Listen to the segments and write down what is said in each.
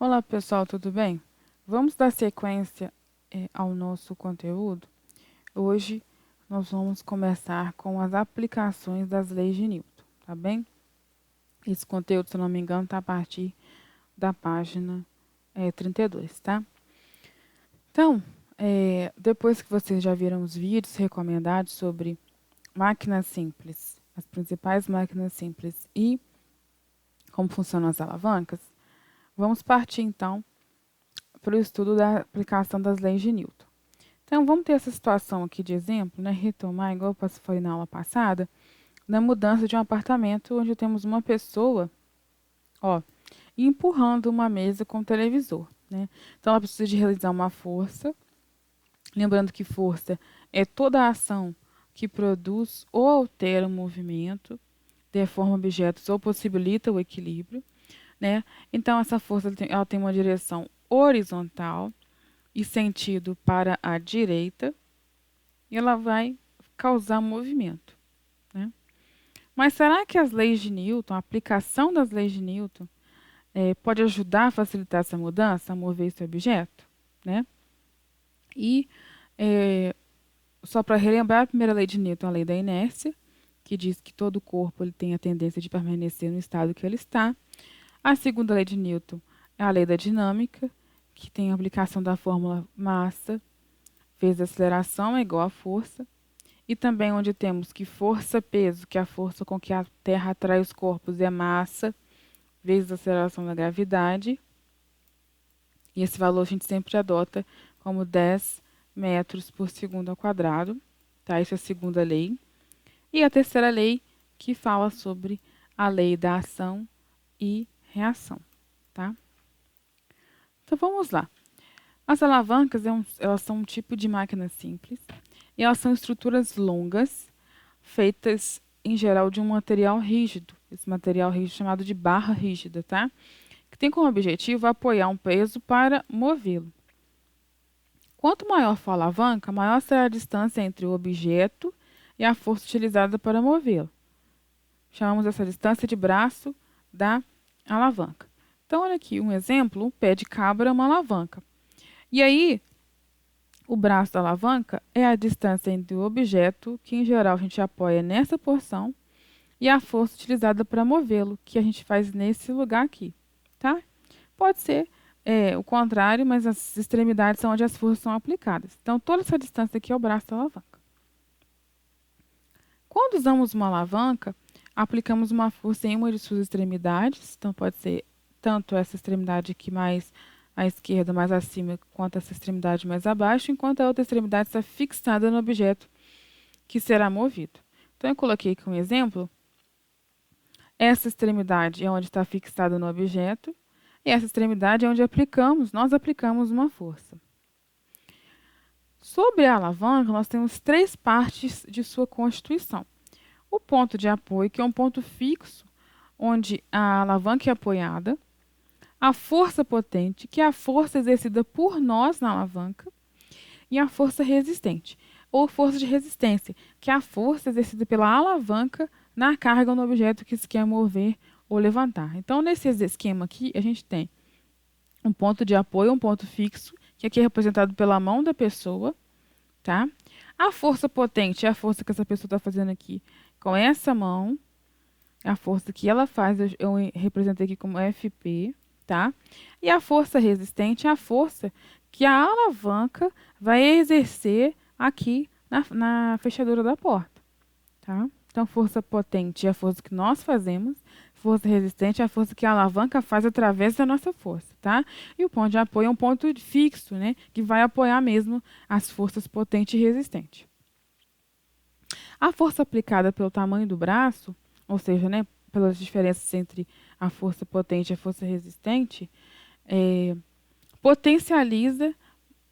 Olá pessoal, tudo bem? Vamos dar sequência ao nosso conteúdo. Hoje nós vamos começar com as aplicações das leis de Newton, tá bem? Esse conteúdo, se eu não me engano, está a partir da página 32, tá? Então, depois que vocês já viram os vídeos recomendados sobre máquinas simples, as principais máquinas simples e como funcionam as alavancas, vamos partir então para o estudo da aplicação das leis de Newton. Então, vamos ter essa situação aqui de exemplo, né? Retomar, igual eu falei na aula passada, na mudança de um apartamento onde temos uma pessoa, ó, empurrando uma mesa com televisor, né? Então, ela precisa de realizar uma força. Lembrando que força é toda a ação que produz ou altera o movimento, deforma objetos ou possibilita o equilíbrio, né? Então, essa força ela tem uma direção horizontal e sentido para a direita, e ela vai causar movimento, né? Mas será que as leis de Newton, a aplicação das leis de Newton, pode ajudar a facilitar essa mudança, a mover esse objeto, né? E só para relembrar, a primeira lei de Newton é a lei da inércia, que diz que todo corpo ele tem a tendência de permanecer no estado que ele está. A segunda lei de Newton é a lei da dinâmica, que tem a aplicação da fórmula massa vezes aceleração é igual a força. E também onde temos que força-peso, que é a força com que a Terra atrai os corpos, é massa vezes a aceleração da gravidade. E esse valor a gente sempre adota como 10 metros por segundo ao quadrado. Tá? Essa é a segunda lei. E a terceira lei, que fala sobre a lei da ação e reação. Tá? Então vamos lá. As alavancas elas são um tipo de máquina simples e elas são estruturas longas, feitas em geral de um material rígido. Esse material rígido é chamado de barra rígida, tá? Que tem como objetivo apoiar um peso para movê-lo. Quanto maior for a alavanca, maior será a distância entre o objeto e a força utilizada para movê-lo. Chamamos essa distância de braço da alavanca. Então, olha aqui um exemplo: um pé de cabra é uma alavanca. E aí, o braço da alavanca é a distância entre o objeto, que em geral a gente apoia nessa porção, e a força utilizada para movê-lo, que a gente faz nesse lugar aqui, tá? Pode ser o contrário, mas as extremidades são onde as forças são aplicadas. Então, toda essa distância aqui é o braço da alavanca. Quando usamos uma alavanca, aplicamos uma força em uma de suas extremidades. Então, pode ser tanto essa extremidade aqui mais à esquerda, mais acima, quanto essa extremidade mais abaixo, enquanto a outra extremidade está fixada no objeto que será movido. Então, eu coloquei aqui um exemplo. Essa extremidade é onde está fixado no objeto, e essa extremidade é onde nós aplicamos uma força. Sobre a alavanca, nós temos três partes de sua constituição. O ponto de apoio, que é um ponto fixo, onde a alavanca é apoiada. A força potente, que é a força exercida por nós na alavanca. E a força resistente, ou força de resistência, que é a força exercida pela alavanca na carga no objeto que se quer mover ou levantar. Então, nesse esquema aqui, a gente tem um ponto de apoio, um ponto fixo, que aqui é representado pela mão da pessoa, tá? A força potente é a força que essa pessoa está fazendo aqui com essa mão, a força que ela faz, eu representei aqui como FP, tá? E a força resistente é a força que a alavanca vai exercer aqui na fechadura da porta, tá? Então, força potente é a força que nós fazemos, força resistente é a força que a alavanca faz através da nossa força, tá? E o ponto de apoio é um ponto fixo, né? Que vai apoiar mesmo as forças potente e resistente. A força aplicada pelo tamanho do braço, ou seja, né, pelas diferenças entre a força potente e a força resistente, potencializa.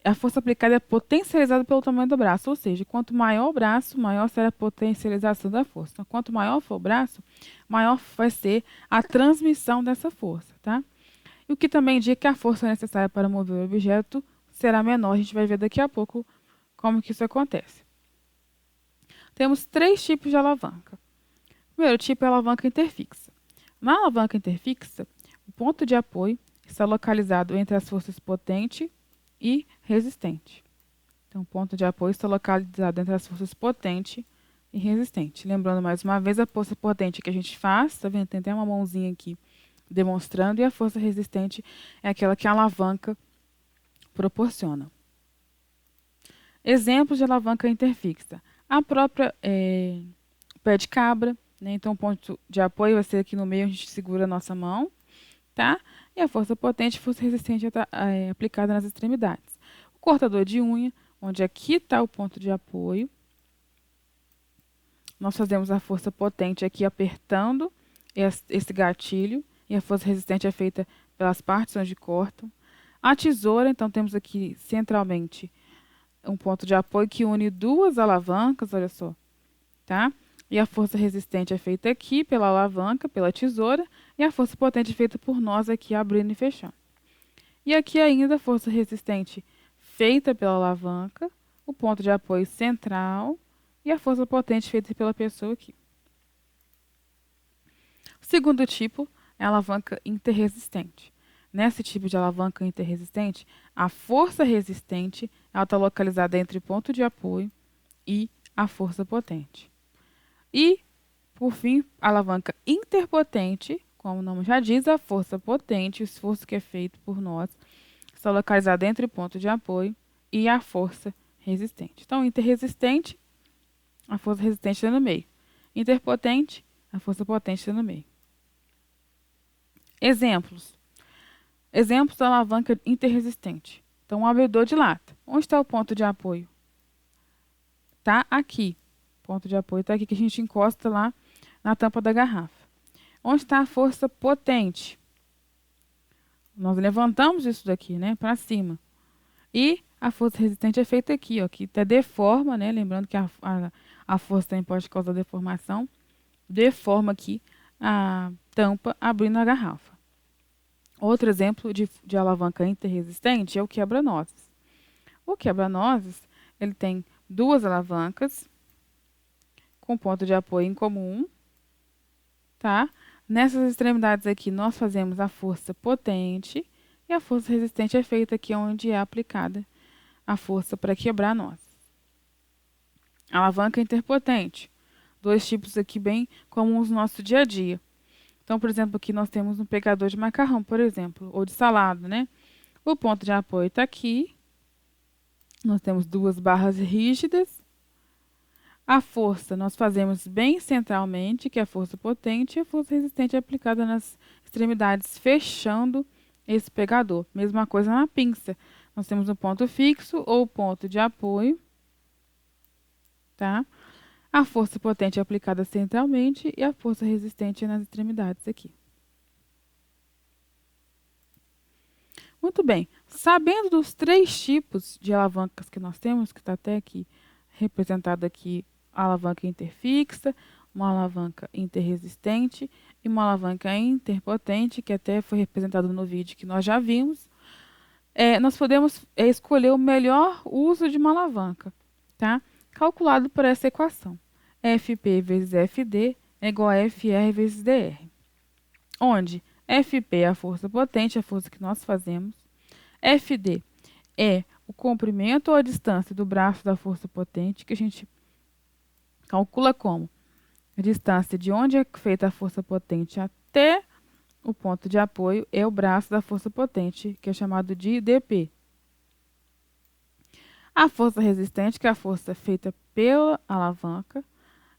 A força aplicada é potencializada pelo tamanho do braço, ou seja, quanto maior o braço, maior será a potencialização da força. Então, quanto maior for o braço, maior vai ser a transmissão dessa força, tá? E o que também indica que a força necessária para mover o objeto será menor. A gente vai ver daqui a pouco como que isso acontece. Temos três tipos de alavanca. O primeiro tipo é a alavanca interfixa. Na alavanca interfixa, o ponto de apoio está localizado entre as forças potente e resistente. Então, o ponto de apoio está localizado entre as forças potente e resistente. Lembrando mais uma vez, a força potente que a gente faz, tá vendo? Tem até uma mãozinha aqui demonstrando, e a força resistente é aquela que a alavanca proporciona. Exemplos de alavanca interfixa. A própria pé de cabra, né? Então, o ponto de apoio vai ser aqui no meio, a gente segura a nossa mão, tá? E a força potente e força resistente aplicada nas extremidades. O cortador de unha, onde aqui está o ponto de apoio. Nós fazemos a força potente aqui apertando esse gatilho, e a força resistente é feita pelas partes onde cortam. A tesoura, então, temos aqui centralmente um ponto de apoio que une duas alavancas, olha só, tá? E a força resistente é feita aqui pela alavanca, pela tesoura, e a força potente é feita por nós aqui abrindo e fechando. E aqui ainda a força resistente feita pela alavanca, o ponto de apoio central e a força potente feita pela pessoa aqui. O segundo tipo é a alavanca interresistente. Nesse tipo de alavanca interresistente, a força resistente está localizada entre o ponto de apoio e a força potente. E, por fim, a alavanca interpotente, como o nome já diz, a força potente, o esforço que é feito por nós, está localizado entre o ponto de apoio e a força resistente. Então, interresistente, a força resistente está no meio. Interpotente, a força potente está no meio. Exemplos. Exemplos da alavanca interresistente. Então, um abridor de lata. Onde está o ponto de apoio? Está aqui. O ponto de apoio está aqui, que a gente encosta lá na tampa da garrafa. Onde está a força potente? Nós levantamos isso daqui, né, para cima. E a força resistente é feita aqui, ó, que até deforma, né, lembrando que a força também pode causar deformação. Deforma aqui a tampa abrindo a garrafa. Outro exemplo de alavanca interresistente é o quebra-nozes. O quebra-nozes, ele tem duas alavancas com ponto de apoio em comum, tá? Nessas extremidades aqui, nós fazemos a força potente e a força resistente é feita aqui onde é aplicada a força para quebrar nós. Alavanca interpotente. Dois tipos aqui bem comuns no nosso dia a dia. Então, por exemplo, aqui nós temos um pegador de macarrão, por exemplo, ou de salada, né? O ponto de apoio está aqui. Nós temos duas barras rígidas. A força nós fazemos bem centralmente, que é a força potente, e a força resistente é aplicada nas extremidades, fechando esse pegador. Mesma coisa na pinça. Nós temos um ponto fixo ou ponto de apoio, tá? A força potente é aplicada centralmente e a força resistente é nas extremidades aqui. Muito bem. Sabendo dos três tipos de alavancas que nós temos, que está até aqui representado aqui, a alavanca interfixa, uma alavanca interresistente e uma alavanca interpotente, que até foi representado no vídeo que nós já vimos, nós podemos escolher o melhor uso de uma alavanca, tá? Calculado por essa equação. FP vezes FD é igual a FR vezes DR. Onde FP é a força potente, a força que nós fazemos. FD é o comprimento ou a distância do braço da força potente, que a gente calcula como a distância de onde é feita a força potente até o ponto de apoio é o braço da força potente, que é chamado de dP. A força resistente, que é a força feita pela alavanca,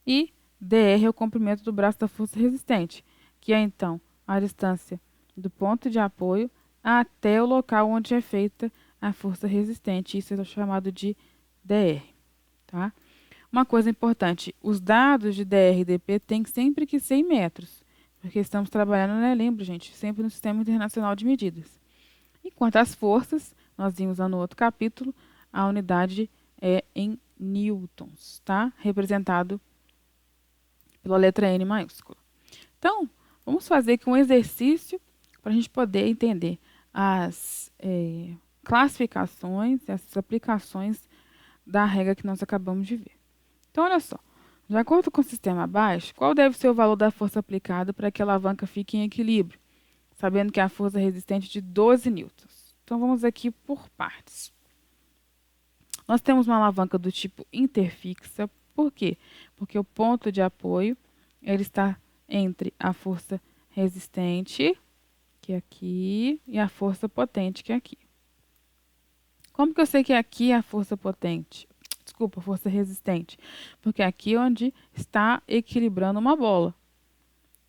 e dR é o comprimento do braço da força resistente, que é então a distância do ponto de apoio até o local onde é feita a força resistente. Isso é chamado de dR, tá? Uma coisa importante, os dados de DR e dP têm sempre que ser em metros, porque estamos trabalhando, né, lembra, gente, sempre no Sistema Internacional de Medidas. Enquanto as forças, nós vimos lá no outro capítulo, a unidade é em newtons, tá? Representado pela letra N maiúscula. Então, vamos fazer aqui um exercício para a gente poder entender as classificações, essas aplicações da regra que nós acabamos de ver. Então, olha só. De acordo com o sistema abaixo, qual deve ser o valor da força aplicada para que a alavanca fique em equilíbrio? sabendo que a força resistente é de 12 newtons. Então, vamos aqui por partes. Nós temos uma alavanca do tipo interfixa. Por quê? Porque o ponto de apoio ele está entre a força resistente, que é aqui, e a força potente, que é aqui. Como que eu sei que aqui é a força potente? Desculpa, força resistente. Porque aqui é onde está equilibrando uma bola.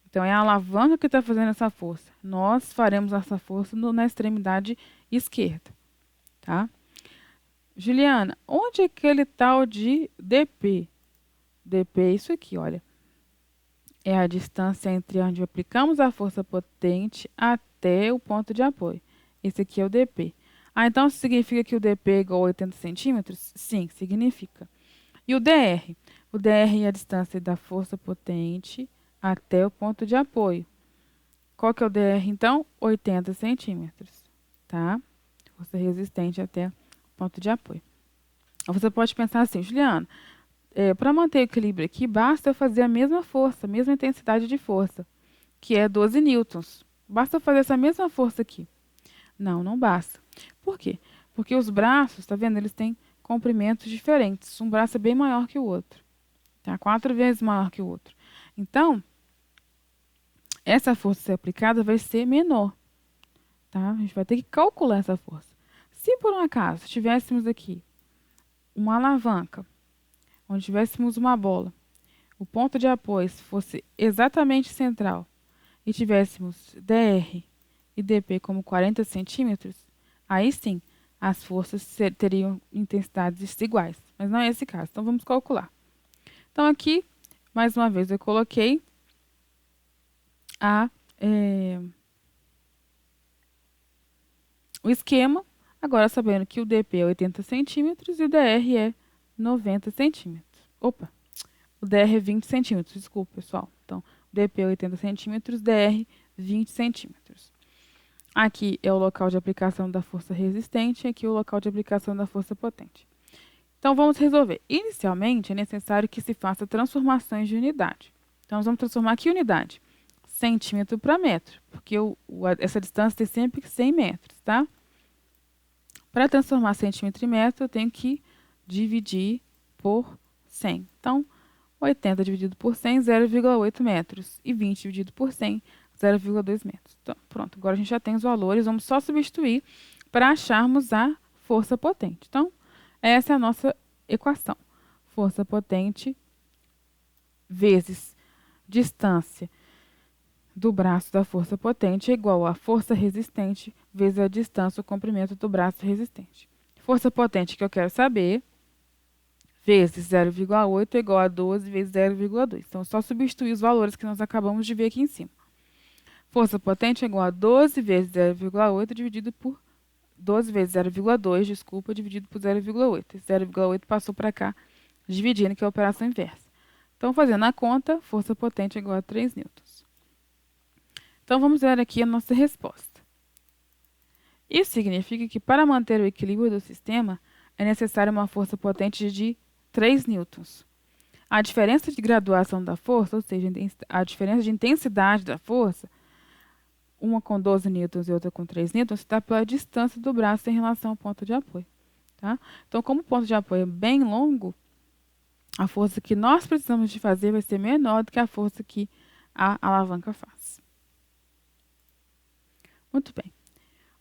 Então, é a alavanca que está fazendo essa força. Nós faremos essa força na extremidade esquerda. Tá? Juliana, onde é aquele tal de DP? DP é isso aqui, olha. É a distância entre onde aplicamos a força potente até o ponto de apoio. Esse aqui é o DP. Ah, então significa que o DP é igual a 80 centímetros? Sim, significa. E o DR? O DR é a distância da força potente até o ponto de apoio. Qual que é o DR, então? 80 centímetros, tá? Força resistente até o ponto de apoio. Você pode pensar assim, Juliana, para manter o equilíbrio aqui, basta eu fazer a mesma força, a mesma intensidade de força, que é 12 newtons. Basta eu fazer essa mesma força aqui. Não, não basta. Por quê? Porque os braços, tá vendo? Eles têm comprimentos diferentes. Um braço é bem maior que o outro. Tá? 4 vezes maior que o outro. Então, essa força a ser aplicada vai ser menor. Tá? A gente vai ter que calcular essa força. Se por um acaso tivéssemos aqui uma alavanca, onde tivéssemos uma bola, o ponto de apoio fosse exatamente central e tivéssemos DR e DP como 40 centímetros, aí sim as forças teriam intensidades iguais. Mas não é esse caso. Então vamos calcular. Então aqui, mais uma vez, eu coloquei o esquema. Agora sabendo que o DP é 80 centímetros e o DR é 90 centímetros. Opa! O DR é 20 centímetros, desculpa, pessoal. Então, DP é 80 centímetros, DR 20 centímetros. Aqui é o local de aplicação da força resistente, aqui é o local de aplicação da força potente. Então, vamos resolver. Inicialmente, é necessário que se faça transformações de unidade. Então, nós vamos transformar aqui unidade? Centímetro para metro, porque essa distância tem sempre 100 metros, tá? Para transformar centímetro em metro, eu tenho que dividir por 100. Então, 80 dividido por 100, 0,8 metros. E 20 dividido por 100, 0,2 metros. Então, pronto. Agora a gente já tem os valores. Vamos só substituir para acharmos a força potente. Então, essa é a nossa equação. Força potente vezes distância do braço da força potente é igual a força resistente vezes a distância, o comprimento do braço resistente. Força potente que eu quero saber, vezes 0,8 é igual a 12 vezes 0,2. Então, é só substituir os valores que nós acabamos de ver aqui em cima. Força potente é igual a 12 vezes 0,8 dividido por 12 vezes 0,2, desculpa, dividido por 0,8. 0,8 passou para cá, dividindo, que é a operação inversa. Então, fazendo a conta, força potente é igual a 3 newtons. Então, vamos ver aqui a nossa resposta. Isso significa que, para manter o equilíbrio do sistema, é necessária uma força potente de 3 newtons. A diferença de graduação da força, ou seja, a diferença de intensidade da força, uma com 12 newtons e outra com 3 newtons, está pela distância do braço em relação ao ponto de apoio. Tá? Então, como o ponto de apoio é bem longo, a força que nós precisamos de fazer vai ser menor do que a força que a alavanca faz. Muito bem.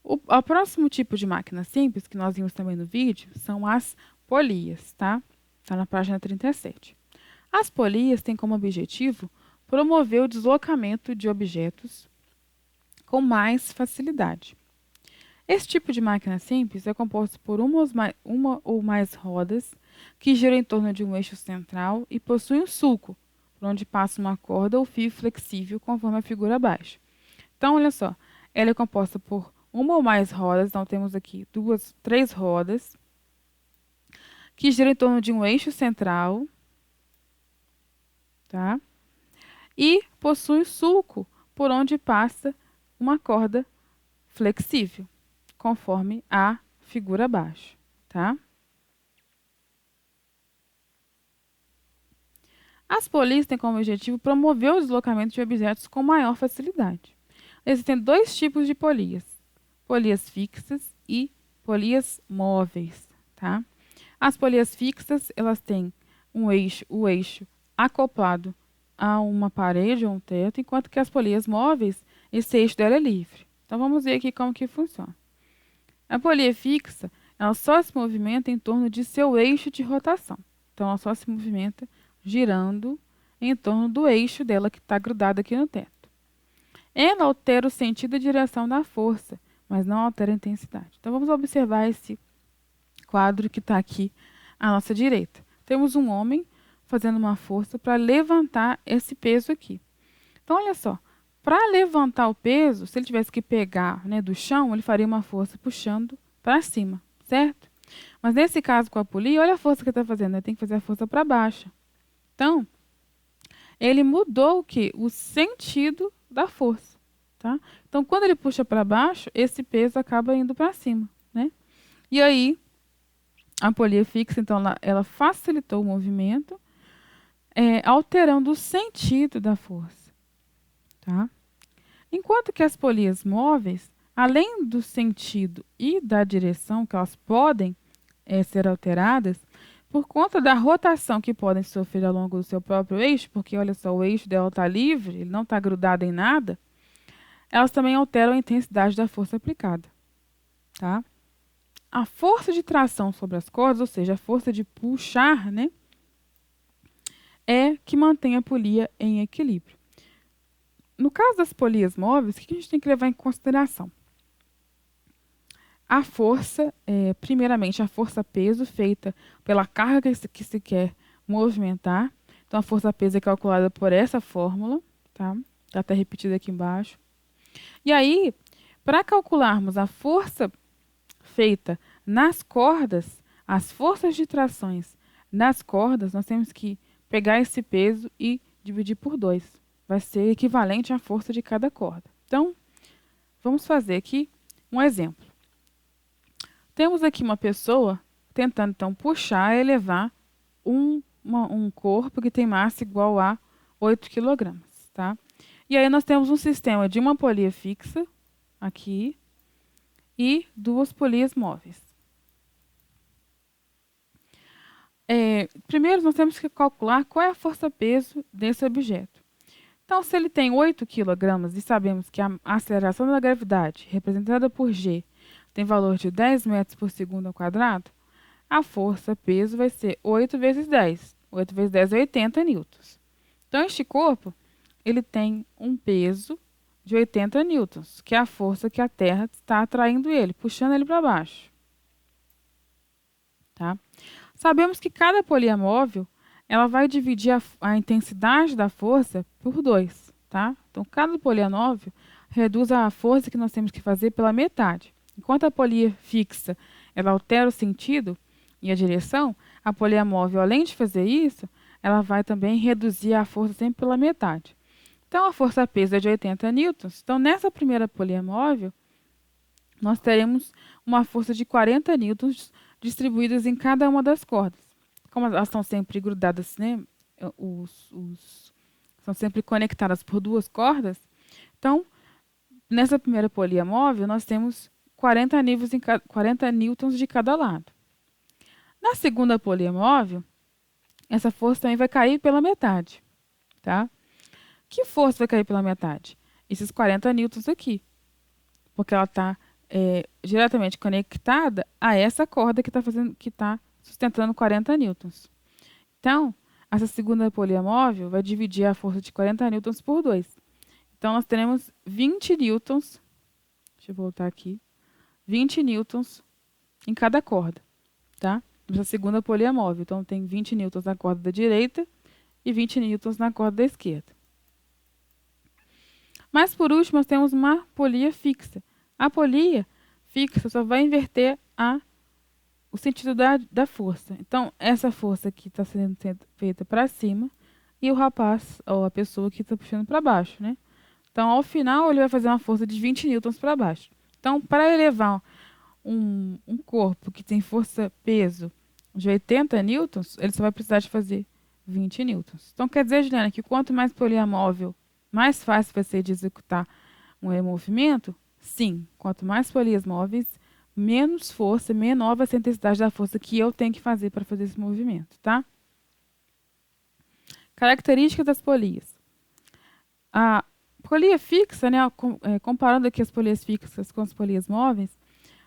O próximo tipo de máquina simples, que nós vimos também no vídeo, são as polias, tá? Está na página 37. As polias têm como objetivo promover o deslocamento de objetos com mais facilidade. Esse tipo de máquina simples é composto por uma ou mais rodas que giram em torno de um eixo central e possui um sulco, por onde passa uma corda ou fio flexível, conforme a figura abaixo. Então, olha só, ela é composta por uma ou mais rodas, então temos aqui três rodas, que giram em torno de um eixo central, tá? E possui sulco, por onde passa uma corda flexível, conforme a figura abaixo, tá? As polias têm como objetivo promover o deslocamento de objetos com maior facilidade. Existem dois tipos de polias: polias fixas e polias móveis, tá? As polias fixas, elas têm o eixo acoplado a uma parede ou um teto, enquanto que as polias móveis, esse eixo dela é livre. Então, vamos ver aqui como que funciona. A polia fixa, ela só se movimenta em torno de seu eixo de rotação. Então, ela só se movimenta girando em torno do eixo dela que está grudado aqui no teto. Ela altera o sentido e direção da força, mas não altera a intensidade. Então, vamos observar esse quadro que está aqui à nossa direita. Temos um homem fazendo uma força para levantar esse peso aqui. Então, olha só, para levantar o peso, se ele tivesse que pegar, né, do chão, ele faria uma força puxando para cima, certo? Mas nesse caso com a polia, olha a força que ele está fazendo, ele tem que fazer a força para baixo. Então, ele mudou o quê? O sentido da força, tá? Então, quando ele puxa para baixo, esse peso acaba indo para cima, né? E aí, a polia fixa, então, ela facilitou o movimento, alterando o sentido da força, tá? Enquanto que as polias móveis, além do sentido e da direção, que elas podem ser alteradas, por conta da rotação que podem sofrer ao longo do seu próprio eixo, porque olha só, o eixo dela está livre, ele não está grudado em nada, elas também alteram a intensidade da força aplicada, tá? A força de tração sobre as cordas, ou seja, a força de puxar, né, é que mantém a polia em equilíbrio. No caso das polias móveis, o que a gente tem que levar em consideração? A força, primeiramente, a força-peso feita pela carga que se quer movimentar. Então, a força-peso é calculada por essa fórmula, tá? Já está repetida aqui embaixo. E aí, para calcularmos a força feita nas cordas, as forças de trações nas cordas, nós temos que pegar esse peso e dividir por 2. Vai ser equivalente à força de cada corda. Então, vamos fazer aqui um exemplo. Temos aqui uma pessoa tentando, então, puxar e elevar um corpo que tem massa igual a 8 kg, tá? E aí nós temos um sistema de uma polia fixa, aqui, e duas polias móveis. Primeiro, nós temos que calcular qual é a força-peso desse objeto. Então, se ele tem 8 kg e sabemos que a aceleração da gravidade, representada por G, tem valor de 10 metros por segundo ao quadrado, a força-peso vai ser 8 vezes 10. 8 vezes 10 é 80 newtons. Então, este corpo, ele tem um peso de 80 newtons, que é a força que a Terra está atraindo ele, puxando ele para baixo. Tá? Sabemos que cada polia móvel, ela vai dividir a intensidade da força por 2. Tá? Então, cada polia móvel reduz a força que nós temos que fazer pela metade. Enquanto a polia fixa, ela altera o sentido e a direção, a polia móvel, além de fazer isso, ela vai também reduzir a força sempre pela metade. Então, a força-peso é de 80 newtons. Então, nessa primeira polia móvel, nós teremos uma força de 40 newtons distribuídas em cada uma das cordas. Como elas estão sempre grudadas, né, são sempre conectadas por duas cordas, então, nessa primeira polia móvel, nós temos 40 newtons de cada lado. Na segunda polia móvel, essa força também vai cair pela metade, tá? Que força vai cair pela metade? Esses 40 newtons aqui, porque ela está diretamente conectada a essa corda que está sustentando 40 newtons. Então, essa segunda polia móvel vai dividir a força de 40 newtons por 2. Então, nós teremos 20 newtons, deixa eu voltar aqui, 20 newtons em cada corda, tá? Essa segunda polia móvel. Então, tem 20 newtons na corda da direita e 20 newtons na corda da esquerda. Mas, por último, nós temos uma polia fixa. A polia fixa só vai inverter o sentido da força. Então, essa força aqui está sendo feita para cima e o rapaz, ou a pessoa que está puxando para baixo, né? Então, ao final, ele vai fazer uma força de 20 newtons para baixo. Então, para elevar um corpo que tem força-peso de 80 newtons, ele só vai precisar de fazer 20 newtons. Então, quer dizer, Juliana, que quanto mais polia móvel, mais fácil vai ser de executar um movimento? Sim. Quanto mais polias móveis, menos força, menor vai ser a intensidade da força que eu tenho que fazer para fazer esse movimento, tá? Características das polias. A polia fixa, né, comparando aqui as polias fixas com as polias móveis,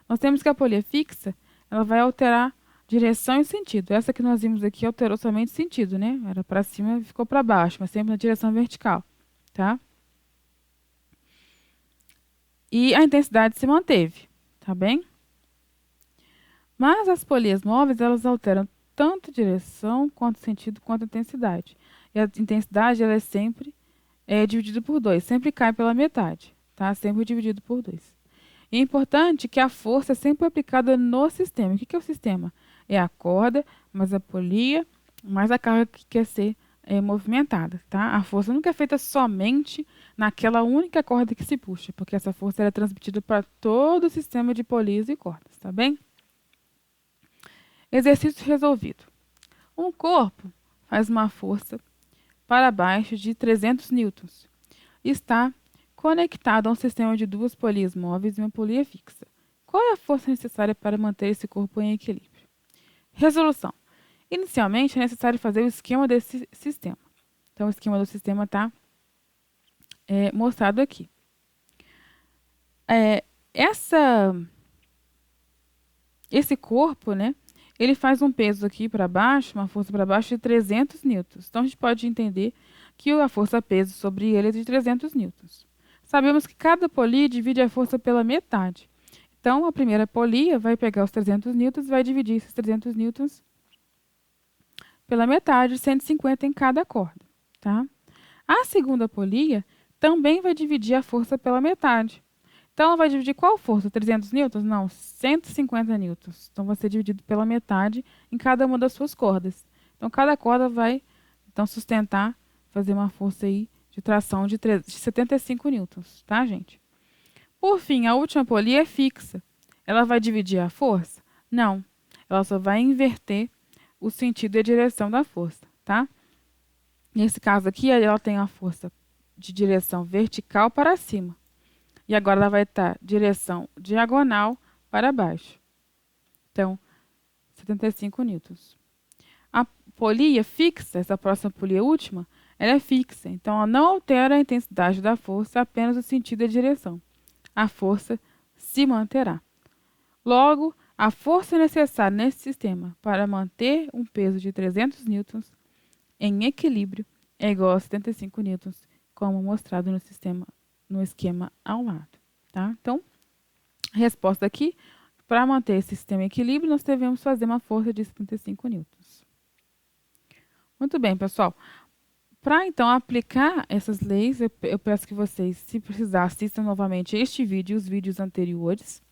nós temos que a polia fixa, ela vai alterar direção e sentido. Essa que nós vimos aqui alterou somente sentido, né? Era para cima e ficou para baixo, mas sempre na direção vertical, tá? E a intensidade se manteve, tá bem? Mas as polias móveis, elas alteram tanto direção, quanto sentido, quanto intensidade. E a intensidade, ela é sempre dividida por 2, sempre cai pela metade, tá? Sempre dividido por 2. É importante que a força é sempre aplicada no sistema. O que é o sistema? É a corda, mais a polia, mais a carga que quer ser movimentada, tá? A força nunca é feita somente naquela única corda que se puxa, porque essa força é transmitida para todo o sistema de polias e cordas, tá bem? Exercício resolvido. Um corpo faz uma força para baixo de 300 newtons. Está conectado a um sistema de 2 polias móveis e uma polia fixa. Qual é a força necessária para manter esse corpo em equilíbrio? Resolução. Inicialmente, é necessário fazer o esquema desse sistema. Então, o esquema do sistema está mostrado aqui. Esse corpo, né, ele faz um peso aqui para baixo, uma força para baixo de 300 newtons. Então, a gente pode entender que a força-peso sobre ele é de 300 newtons. Sabemos que cada polia divide a força pela metade. Então, a primeira polia vai pegar os 300 newtons e vai dividir esses 300 newtons pela metade, 150 em cada corda, tá? A segunda polia também vai dividir a força pela metade. Então, ela vai dividir qual força? 300 newtons? Não, 150 newtons. Então, vai ser dividido pela metade em cada uma das suas cordas. Então, cada corda vai sustentar, fazer uma força aí de tração de 75 newtons, tá, gente? Por fim, a última polia é fixa. Ela vai dividir a força? Não. Ela só vai inverter o sentido e a direção da força, tá? Nesse caso aqui, ela tem a força de direção vertical para cima. E agora ela vai estar direção diagonal para baixo. Então, 75 newtons. A polia fixa, essa próxima polia última, ela é fixa. Então, ela não altera a intensidade da força, apenas o sentido e a direção. A força se manterá. Logo, a força necessária nesse sistema para manter um peso de 300 newtons em equilíbrio é igual a 75 newtons, como mostrado no esquema ao lado, tá? Então, resposta aqui, para manter esse sistema em equilíbrio, nós devemos fazer uma força de 75 newtons. Muito bem, pessoal. Para, então, aplicar essas leis, eu peço que vocês, se precisar, assistam novamente este vídeo e os vídeos anteriores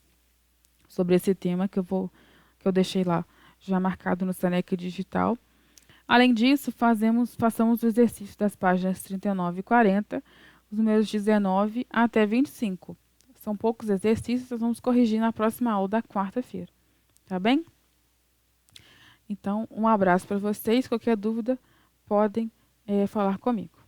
sobre esse tema que eu deixei lá já marcado no Seneca Digital. Além disso, façamos o exercício das páginas 39 e 40, os números 19 até 25. São poucos exercícios, nós vamos corrigir na próxima aula da quarta-feira. Tá bem? Então, um abraço para vocês. Qualquer dúvida, podem falar comigo.